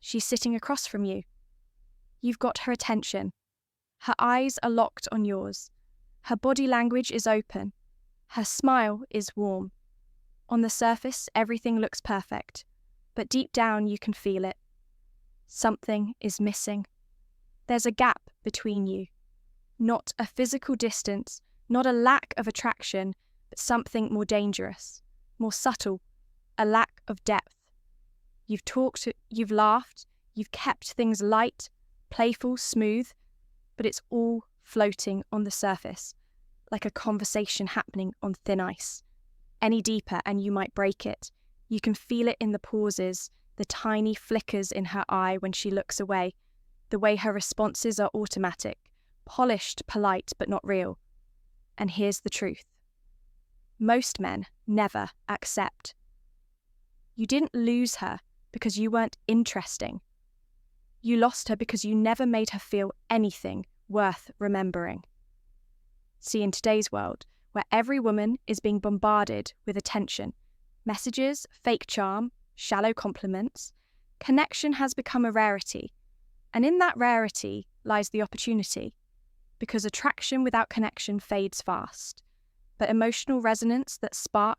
She's sitting across from you. You've got her attention. Her eyes are locked on yours. Her body language is open. Her smile is warm. On the surface, everything looks perfect, but deep down you can feel it. Something is missing. There's a gap between you. Not a physical distance, not a lack of attraction, but something more dangerous, more subtle, a lack of depth. You've talked, you've laughed, you've kept things light, playful, smooth, but it's all floating on the surface, like a conversation happening on thin ice. Any deeper and you might break it. You can feel it in the pauses, the tiny flickers in her eye when she looks away, the way her responses are automatic, polished, polite, but not real. And here's the truth. Most men never accept. You didn't lose her because you weren't interesting. You lost her because you never made her feel anything worth remembering. See, in today's world, where every woman is being bombarded with attention, messages, fake charm, shallow compliments, connection has become a rarity. And in that rarity lies the opportunity, because attraction without connection fades fast. But emotional resonance, that spark,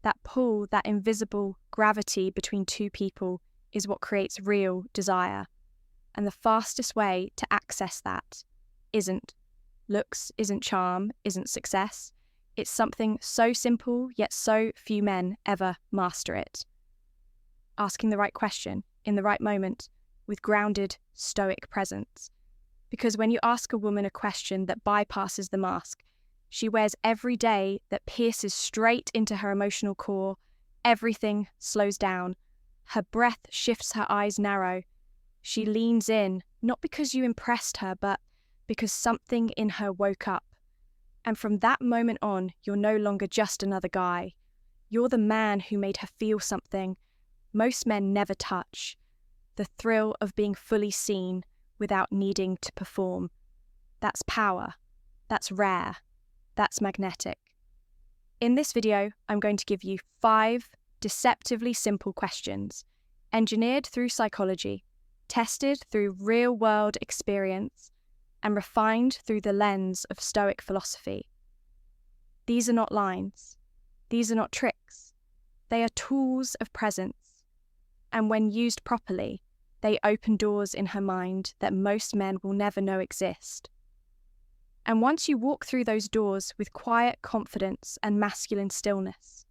that pull, that invisible gravity between two people is what creates real desire. And the fastest way to access that isn't looks, isn't charm, isn't success. It's something so simple, yet so few men ever master it. Asking the right question in the right moment with grounded, stoic presence. Because when you ask a woman a question that bypasses the mask, she wears every day that pierces straight into her emotional core, everything slows down. Her breath shifts, her eyes narrow. She leans in, not because you impressed her, but because something in her woke up. And from that moment on, you're no longer just another guy. You're the man who made her feel something most men never touch. The thrill of being fully seen without needing to perform. That's power. That's rare. That's magnetic. In this video, I'm going to give you 5 deceptively simple questions, engineered through psychology, tested through real-world experience, and refined through the lens of Stoic philosophy. These are not lines. These are not tricks. They are tools of presence. And when used properly, they open doors in her mind that most men will never know exist. And once you walk through those doors with quiet confidence and masculine stillness,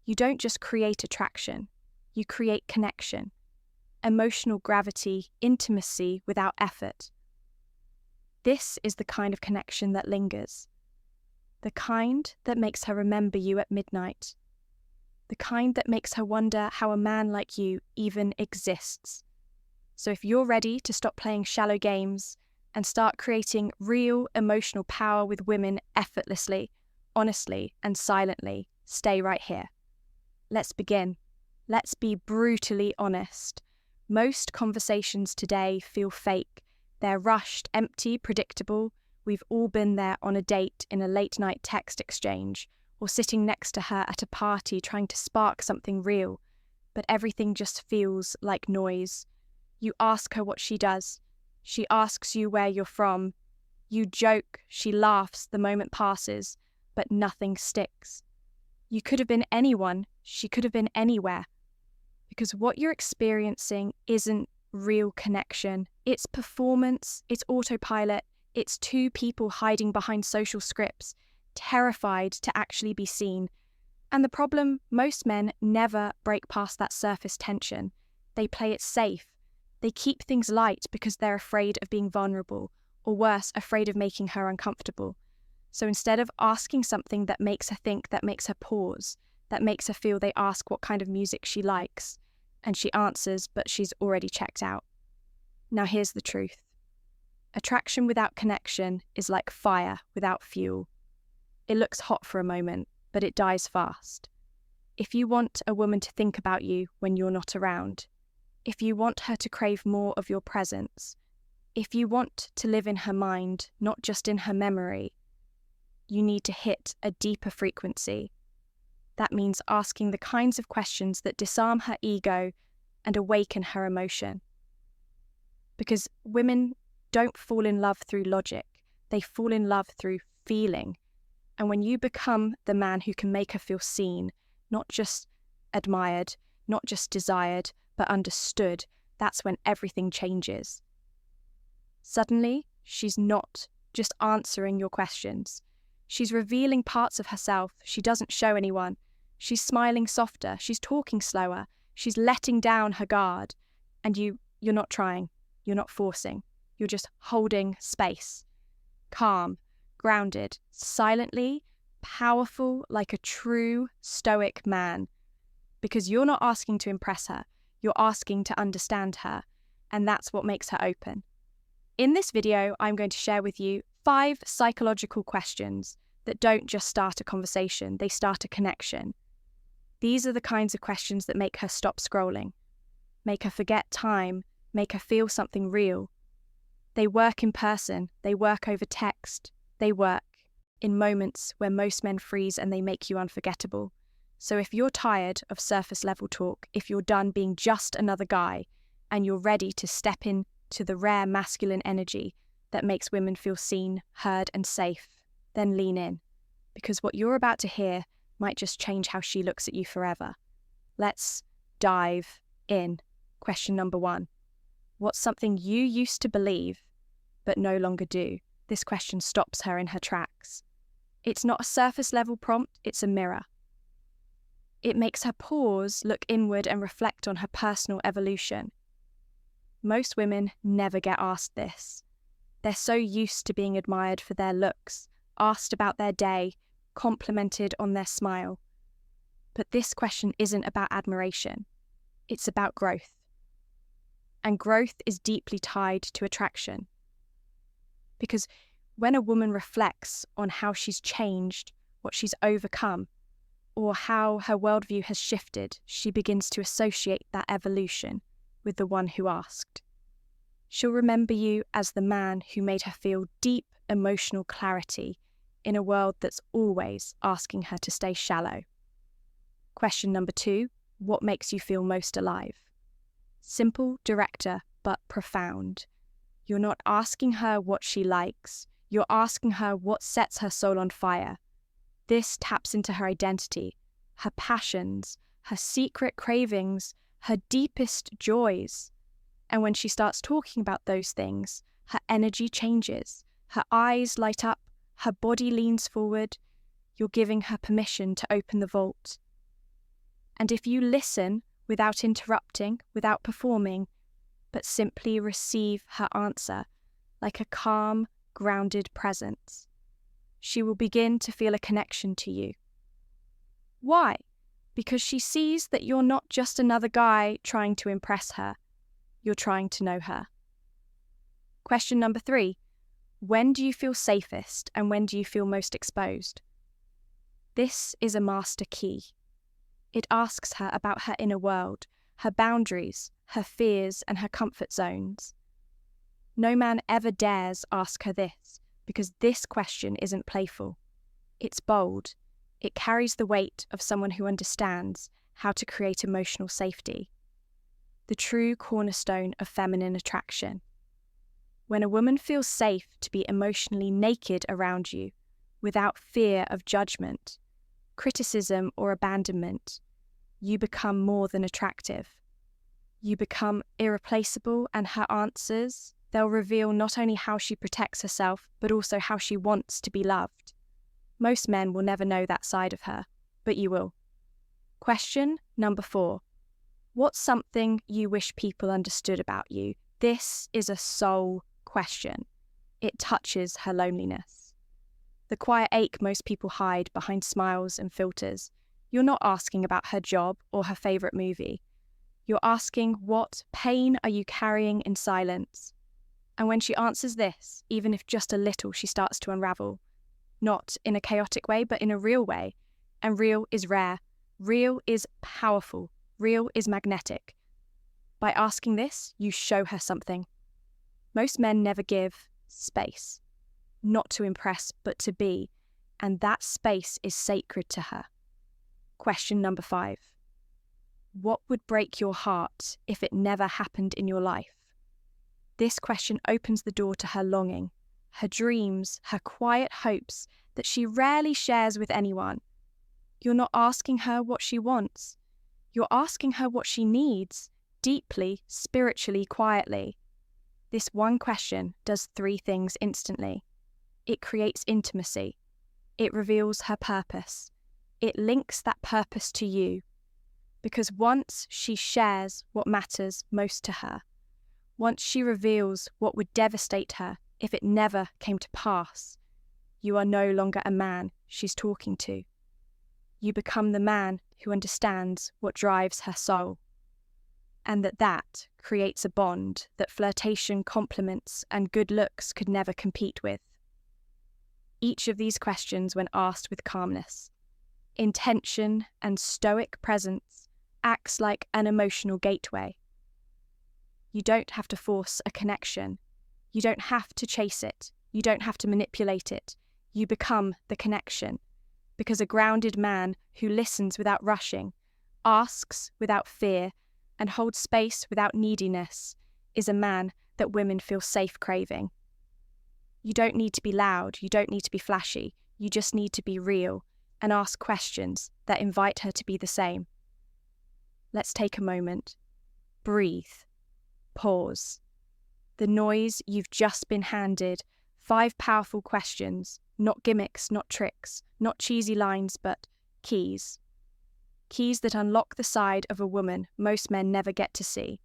you don't just create attraction, you create connection, emotional gravity, intimacy without effort. This is the kind of connection that lingers, the kind that makes her remember you at midnight, the kind that makes her wonder how a man like you even exists. So if you're ready to stop playing shallow games and start creating real emotional power with women effortlessly, honestly, and silently, stay right here. Let's begin. Let's be brutally honest. Most conversations today feel fake. They're rushed, empty, predictable. We've all been there on a date in a late-night text exchange, or sitting next to her at a party trying to spark something real, but everything just feels like noise. You ask her what she does. She asks you where you're from. You joke, she laughs, the moment passes, but nothing sticks. You could have been anyone, she could have been anywhere. Because what you're experiencing isn't real connection. It's performance, it's autopilot, it's 2 people hiding behind social scripts, terrified to actually be seen. And the problem, most men never break past that surface tension. They play it safe. They keep things light because they're afraid of being vulnerable, or worse, afraid of making her uncomfortable. So instead of asking something that makes her think, that makes her pause, that makes her feel, they ask what kind of music she likes, and she answers, but she's already checked out. Now here's the truth. Attraction without connection is like fire without fuel. It looks hot for a moment, but it dies fast. If you want a woman to think about you when you're not around, if you want her to crave more of your presence, if you want to live in her mind, not just in her memory, you need to hit a deeper frequency. That means asking the kinds of questions that disarm her ego, and awaken her emotion. Because women don't fall in love through logic, they fall in love through feeling. And when you become the man who can make her feel seen, not just admired, not just desired, but understood, that's when everything changes. Suddenly, she's not just answering your questions. She's revealing parts of herself she doesn't show anyone. She's smiling softer, she's talking slower, she's letting down her guard. And you're not trying, you're not forcing, you're just holding space. Calm, grounded, silently, powerful like a true stoic man. Because you're not asking to impress her, you're asking to understand her, and that's what makes her open. In this video, I'm going to share with you 5 psychological questions that don't just start a conversation, they start a connection. These are the kinds of questions that make her stop scrolling, make her forget time, make her feel something real. They work in person, they work over text, they work in moments where most men freeze and they make you unforgettable. So if you're tired of surface level talk, if you're done being just another guy, and you're ready to step into the rare masculine energy that makes women feel seen, heard, and safe, then lean in. Because what you're about to hear might just change how she looks at you forever. Let's dive in. Question number 1. What's something you used to believe, but no longer do? This question stops her in her tracks. It's not a surface level prompt, it's a mirror. It makes her pause, look inward, and reflect on her personal evolution. Most women never get asked this. They're so used to being admired for their looks, asked about their day, complimented on their smile. But this question isn't about admiration. It's about growth. And growth is deeply tied to attraction. Because when a woman reflects on how she's changed, what she's overcome, or how her worldview has shifted, she begins to associate that evolution with the one who asked. She'll remember you as the man who made her feel deep emotional clarity in a world that's always asking her to stay shallow. Question number 2, what makes you feel most alive? Simple, director, but profound. You're not asking her what she likes, you're asking her what sets her soul on fire. This taps into her identity, her passions, her secret cravings, her deepest joys. And when she starts talking about those things, her energy changes, her eyes light up, her body leans forward. You're giving her permission to open the vault. And if you listen without interrupting, without performing, but simply receive her answer like a calm, grounded presence, she will begin to feel a connection to you. Why? Because she sees that you're not just another guy trying to impress her, you're trying to know her. Question number 3, when do you feel safest and when do you feel most exposed? This is a master key. It asks her about her inner world, her boundaries, her fears, and her comfort zones. No man ever dares ask her this, because this question isn't playful. It's bold. It carries the weight of someone who understands how to create emotional safety. The true cornerstone of feminine attraction. When a woman feels safe to be emotionally naked around you, without fear of judgment, criticism, or abandonment, you become more than attractive. You become irreplaceable, and her answers, they'll reveal not only how she protects herself, but also how she wants to be loved. Most men will never know that side of her, but you will. Question number 4. What's something you wish people understood about you? This is a soul question. It touches her loneliness. The quiet ache most people hide behind smiles and filters. You're not asking about her job or her favourite movie. You're asking, what pain are you carrying in silence? And when she answers this, even if just a little, she starts to unravel. Not in a chaotic way, but in a real way. And real is rare. Real is powerful. Real is magnetic. By asking this, you show her something. Most men never give space. Not to impress, but to be. And that space is sacred to her. Question number 5. What would break your heart if it never happened in your life? This question opens the door to her longing, her dreams, her quiet hopes that she rarely shares with anyone. You're not asking her what she wants. You're asking her what she needs, deeply, spiritually, quietly. This one question does 3 things instantly. It creates intimacy. It reveals her purpose. It links that purpose to you. Because once she shares what matters most to her, once she reveals what would devastate her if it never came to pass, you are no longer a man she's talking to. You become the man who understands what drives her soul. And that creates a bond that flirtation, compliments, and good looks could never compete with. Each of these questions, when asked with calmness, intention, and stoic presence, acts like an emotional gateway. You don't have to force a connection. You don't have to chase it. You don't have to manipulate it. You become the connection. Because a grounded man who listens without rushing, asks without fear, and holds space without neediness is a man that women feel safe craving. You don't need to be loud. You don't need to be flashy. You just need to be real and ask questions that invite her to be the same. Let's take a moment. Breathe. Pause. The noise you've just been handed, 5 powerful questions, not gimmicks, not tricks, not cheesy lines, but keys. Keys that unlock the side of a woman most men never get to see.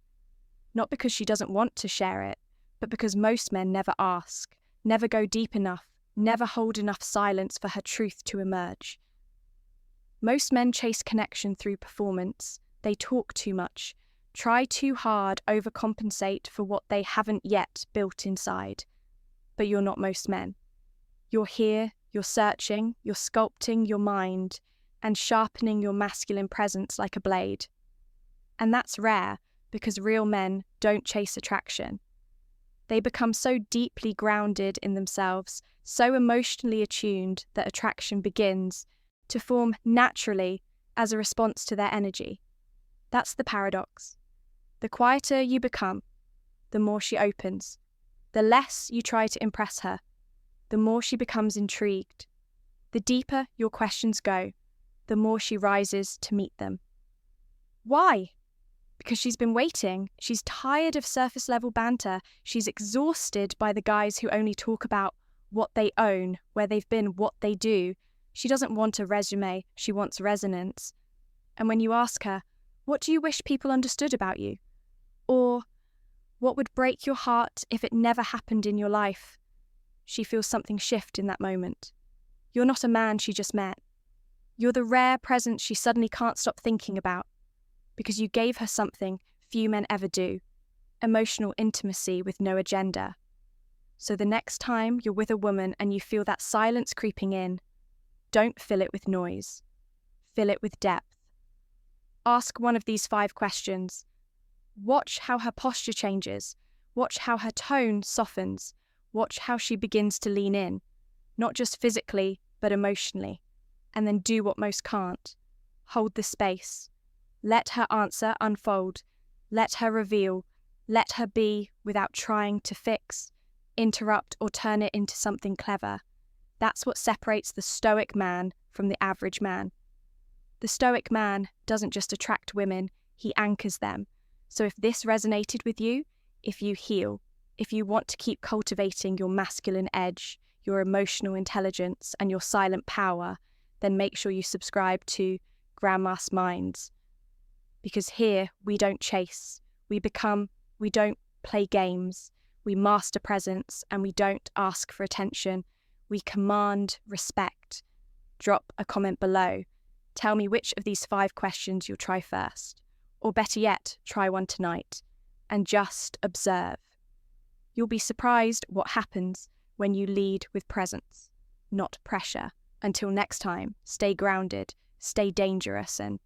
Not because she doesn't want to share it, but because most men never ask, never go deep enough, never hold enough silence for her truth to emerge. Most men chase connection through performance. They talk too much, try too hard, overcompensate for what they haven't yet built inside. But you're not most men. You're here, you're searching, you're sculpting your mind and sharpening your masculine presence like a blade. And that's rare because real men don't chase attraction. They become so deeply grounded in themselves, so emotionally attuned that attraction begins to form naturally as a response to their energy. That's the paradox. The quieter you become, the more she opens. The less you try to impress her, the more she becomes intrigued. The deeper your questions go, the more she rises to meet them. Why? Because she's been waiting. She's tired of surface-level banter. She's exhausted by the guys who only talk about what they own, where they've been, what they do. She doesn't want a resume. She wants resonance. And when you ask her, what do you wish people understood about you? Or, what would break your heart if it never happened in your life? She feels something shift in that moment. You're not a man she just met. You're the rare presence she suddenly can't stop thinking about, because you gave her something few men ever do, emotional intimacy with no agenda. So the next time you're with a woman and you feel that silence creeping in, don't fill it with noise. Fill it with depth. Ask one of these 5 questions. Watch how her posture changes. Watch how her tone softens. Watch how she begins to lean in, not just physically, but emotionally. And then do what most can't. Hold the space. Let her answer unfold. Let her reveal. Let her be without trying to fix, interrupt, or turn it into something clever. That's what separates the stoic man from the average man. The stoic man doesn't just attract women, he anchors them. So if this resonated with you, if you heal, if you want to keep cultivating your masculine edge, your emotional intelligence, and your silent power, then make sure you subscribe to Grandma's Minds. Because here, we don't chase, we become, we don't play games, we master presence, and we don't ask for attention. We command respect. Drop a comment below. Tell me which of these 5 questions you'll try first. Or better yet, try one tonight. And just observe. You'll be surprised what happens when you lead with presence, not pressure. Until next time, stay grounded, stay dangerous, and